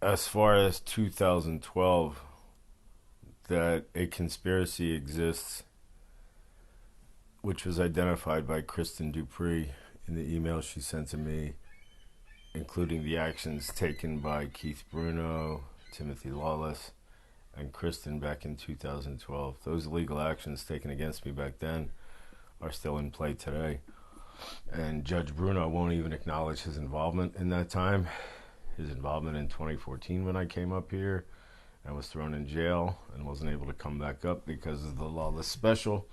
as far as 2012, that a conspiracy exists, which was identified by Kristen Dupree in the email she sent to me, including the actions taken by Keith Bruno, Timothy Lawless, and Kristen back in 2012. Those legal actions taken against me back then are still in play today. And Judge Bruno won't even acknowledge his involvement in that time. His involvement in 2014 when I came up here and was thrown in jail and wasn't able to come back up because of the Lawless special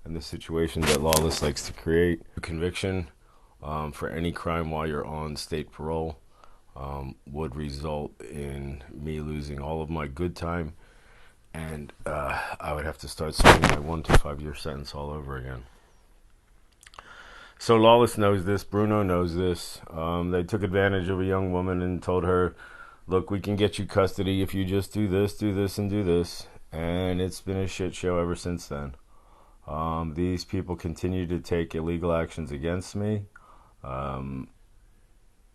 and the situation that Lawless likes to create. Conviction for any crime while you're on state parole would result in me losing all of my good time, and I would have to start serving my 1 to 5 year sentence all over again. So Lawless knows this. Bruno knows this. They took advantage of a young woman and told her, look, we can get you custody if you just do this, and do this. And it's been a shit show ever since then. These people continue to take illegal actions against me.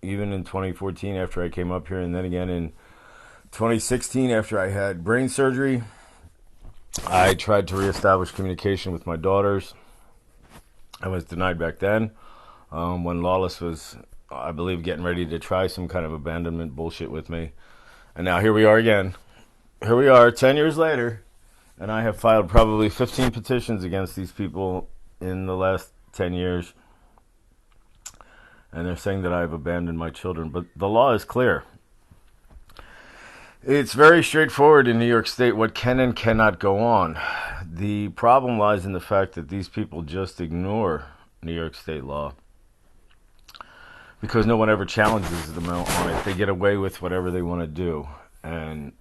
Even in 2014 after I came up here, and then again in 2016 after I had brain surgery, I tried to reestablish communication with my daughters. I was denied back then when Lawless was, I believe, getting ready to try some kind of abandonment bullshit with me. And now here we are again. Here we are 10 years later, and I have filed probably 15 petitions against these people in the last 10 years. And they're saying that I've abandoned my children. But the law is clear. It's very straightforward in New York State what can and cannot go on. The problem lies in the fact that these people just ignore New York State law because no one ever challenges them on it. They get away with whatever they want to do, and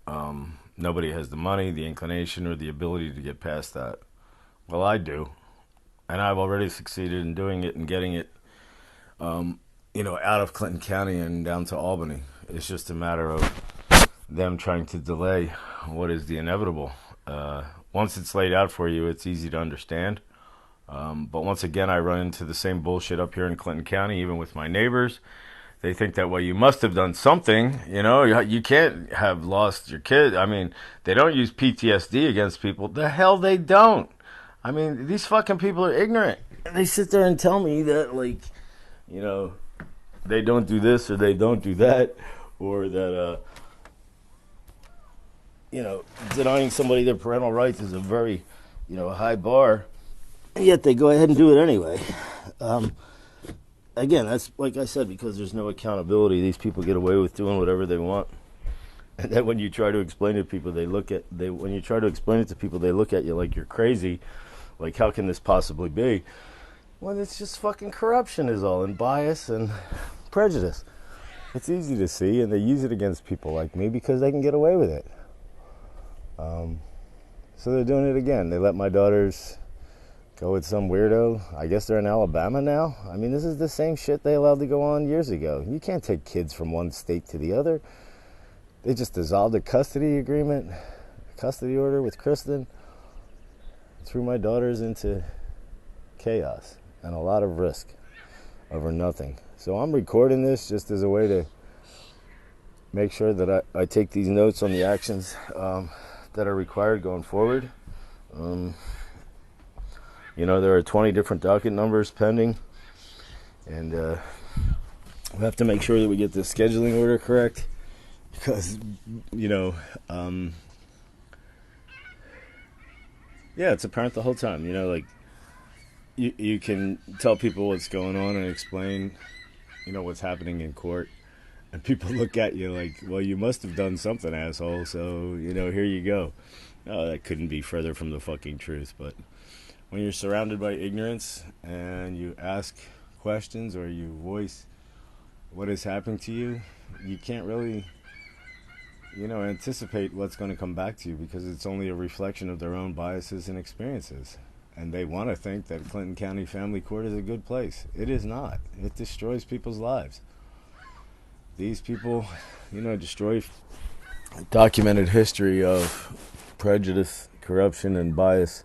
nobody has the money, the inclination, or the ability to get past that. Well, I do, and I've already succeeded in doing it and getting it out of Clinton County and down to Albany. It's just a matter of them trying to delay what is the inevitable. Once it's laid out for you, it's easy to understand. But once again, I run into the same bullshit up here in Clinton County, even with my neighbors. They think that, well, you must have done something. You can't have lost your kid. I mean, they don't use PTSD against people. The hell they don't. I mean, these fucking people are ignorant. They sit there and tell me that, they don't do this or they don't do that, or that, denying somebody their parental rights is a very, high bar. And yet they go ahead and do it anyway. Again, that's, like I said, because there's no accountability. These people get away with doing whatever they want. And then when you try to explain it to people, they look at you like you're crazy. Like, how can this possibly be? Well, it's just fucking corruption is all, and bias and prejudice. It's easy to see, and they use it against people like me because they can get away with it. So they're doing it again. They let my daughters go with some weirdo. I guess they're in Alabama now. I mean, this is the same shit they allowed to go on years ago. You can't take kids from one state to the other. They just dissolved a custody agreement, custody order with Kristen, threw my daughters into chaos and a lot of risk over nothing. So I'm recording this just as a way to make sure that I take these notes on the actions that are required going forward. There are 20 different docket numbers pending, and we have to make sure that we get the scheduling order correct because, it's apparent the whole time. You can tell people what's going on and explain, what's happening in court. And people look at you like, well, you must have done something, asshole. So, here you go. Oh, that couldn't be further from the fucking truth. But when you're surrounded by ignorance and you ask questions or you voice what is happening to you, you can't really, anticipate what's going to come back to you because it's only a reflection of their own biases and experiences. And they want to think that Clinton County Family Court is a good place. It is not. It destroys people's lives. These people, destroy documented history of prejudice, corruption, and bias